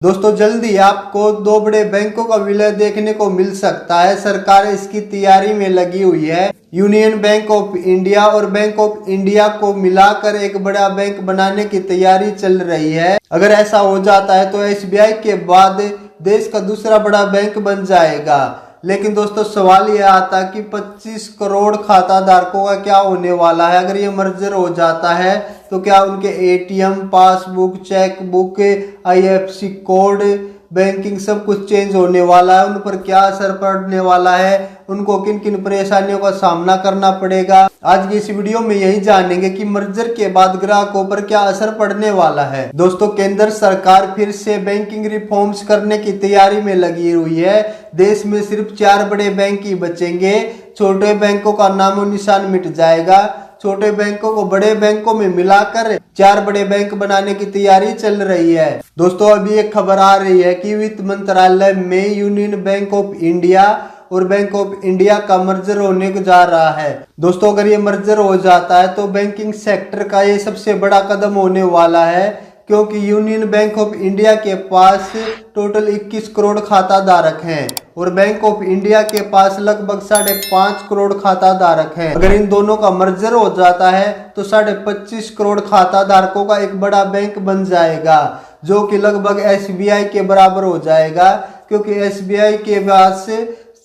दोस्तों जल्दी आपको दो बड़े बैंकों का विलय देखने को मिल सकता है। सरकार इसकी तैयारी में लगी हुई है। यूनियन बैंक ऑफ इंडिया और बैंक ऑफ इंडिया को मिलाकर एक बड़ा बैंक बनाने की तैयारी चल रही है। अगर ऐसा हो जाता है तो एसबीआई के बाद देश का दूसरा बड़ा बैंक बन जाएगा। लेकिन दोस्तों सवाल यह आता कि 25 करोड़ खाता धारकों का क्या होने वाला है। अगर ये मर्जर हो जाता है तो क्या उनके ATM, passbook, chequebook, IFSC code, banking सब कुछ चेंज होने वाला है। उन पर क्या असर पड़ने वाला है, उनको किन किन परेशानियों का सामना करना पड़ेगा। आज की इस वीडियो में यही जानेंगे कि मर्जर के बाद ग्राहकों पर क्या असर पड़ने वाला है। दोस्तों केंद्र सरकार फिर से बैंकिंग रिफॉर्म्स करने की तैयारी में लगी हुई है। देश में सिर्फ 4 बड़े बैंक ही बचेंगे। छोटे बैंकों का नामो निशान मिट जाएगा। छोटे बैंकों को बड़े बैंकों में मिलाकर 4 बड़े बैंक बनाने की तैयारी चल रही है। दोस्तों अभी एक खबर आ रही है कि वित्त मंत्रालय में यूनियन बैंक ऑफ इंडिया और बैंक ऑफ इंडिया का मर्जर होने को जा रहा है। दोस्तों अगर ये मर्जर हो जाता है तो बैंकिंग सेक्टर का ये सबसे बड़ा कदम होने वाला है, क्योंकि यूनियन बैंक ऑफ इंडिया के पास टोटल 21 करोड़ खाता धारक हैं और बैंक ऑफ इंडिया के पास लगभग 5.5 करोड़ खाता धारक हैं। अगर इन दोनों का मर्जर हो जाता है तो 25.5 करोड़ खाता धारकों का एक बड़ा बैंक बन जाएगा, जो कि लगभग एसबीआई के बराबर हो जाएगा, क्योंकि एसबीआई के पास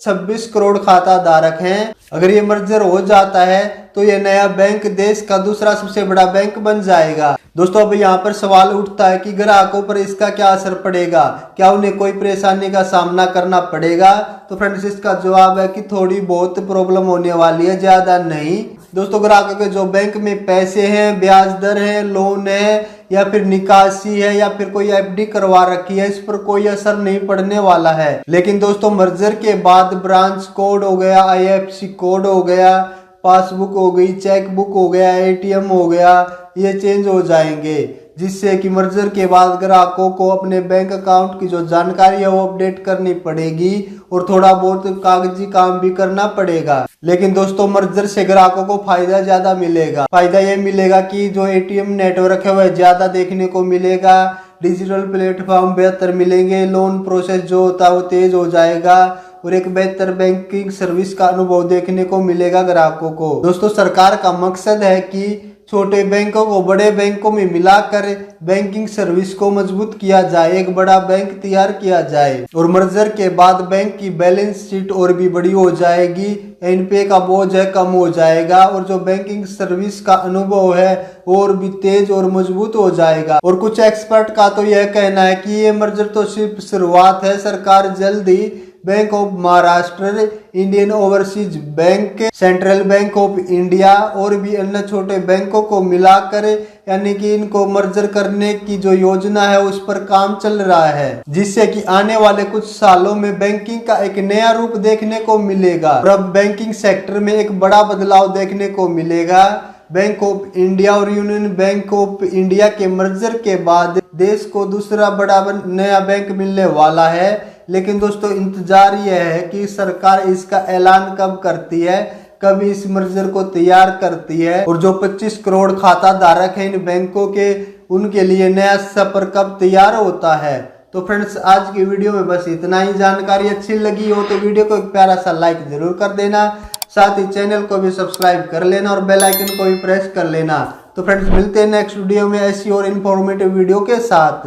26 करोड़ खाता धारक हैं। अगर ये मर्जर हो जाता है तो ये नया बैंक देश का दूसरा सबसे बड़ा बैंक बन जाएगा। दोस्तों अब यहाँ पर सवाल उठता है कि ग्राहकों पर इसका क्या असर पड़ेगा, क्या उन्हें कोई परेशानी का सामना करना पड़ेगा। तो फ्रेंड्स इसका जवाब है कि थोड़ी बहुत प्रॉब्लम होने वाली है, ज्यादा नहीं। दोस्तों ग्राहकों के जो बैंक में पैसे हैं, ब्याज दर है, लोन है या फिर निकासी है या फिर कोई एफडी करवा रखी है, इस पर कोई असर नहीं पड़ने वाला है। लेकिन दोस्तों मर्जर के बाद ब्रांच कोड हो गया, आईएफएससी कोड हो गया, पासबुक हो गई, चेकबुक हो गया, एटीएम हो गया, ये चेंज हो जाएंगे, जिससे कि मर्जर के बाद ग्राहकों को अपने बैंक अकाउंट की जो जानकारी है वो अपडेट करनी पड़ेगी और थोड़ा बहुत कागजी काम भी करना पड़ेगा। लेकिन दोस्तों मर्जर से ग्राहकों को फायदा ज्यादा मिलेगा। फायदा ये मिलेगा कि जो एटीएम नेटवर्क है वह ज्यादा देखने को मिलेगा, डिजिटल प्लेटफॉर्म बेहतर मिलेंगे, लोन प्रोसेस जो होता है वो तेज हो जाएगा और एक बेहतर बैंकिंग सर्विस का अनुभव देखने को मिलेगा ग्राहकों को। दोस्तों सरकार का मकसद है कि छोटे बैंकों को बड़े बैंकों में मिलाकर बैंकिंग सर्विस को मजबूत किया जाए, एक बड़ा बैंक तैयार किया जाए और मर्जर के बाद बैंक की बैलेंस शीट और भी बड़ी हो जाएगी, एनपीए का बोझ है कम हो जाएगा और जो बैंकिंग सर्विस का अनुभव है और भी तेज और मजबूत हो जाएगा। और कुछ एक्सपर्ट का तो यह कहना है कि ये मर्जर तो सिर्फ शुरुआत है। सरकार जल्द ही bank of Maharashtra, Indian overseas bank, central bank of India और भी अन्य छोटे बैंकों को मिलाकर यानी कि इनको मर्जर करने की जो योजना है उस पर काम चल रहा है, जिससे कि आने वाले कुछ सालों में बैंकिंग का एक नया रूप देखने को मिलेगा और अब बैंकिंग सेक्टर में एक बड़ा बदलाव देखने को मिलेगा। बैंक ऑफ इंडिया और यूनियन बैंक ऑफ इंडिया के मर्जर के बाद देश को दूसरा बड़ा नया बैंक मिलने वाला है। लेकिन दोस्तों इंतजार यह है कि सरकार इसका ऐलान कब करती है, कब इस मर्जर को तैयार करती है और जो 25 करोड़ खाता धारक है इन बैंकों के, उनके लिए नया सफर कब तैयार होता है। तो फ्रेंड्स आज की वीडियो में बस इतना ही। जानकारी अच्छी लगी हो तो वीडियो को एक प्यारा सा लाइक जरूर कर देना, साथ ही चैनल को भी सब्सक्राइब कर लेना और बेल आइकन को भी प्रेस कर लेना। तो फ्रेंड्स मिलते हैं नेक्स्ट वीडियो में ऐसी और इन्फॉर्मेटिव वीडियो के साथ।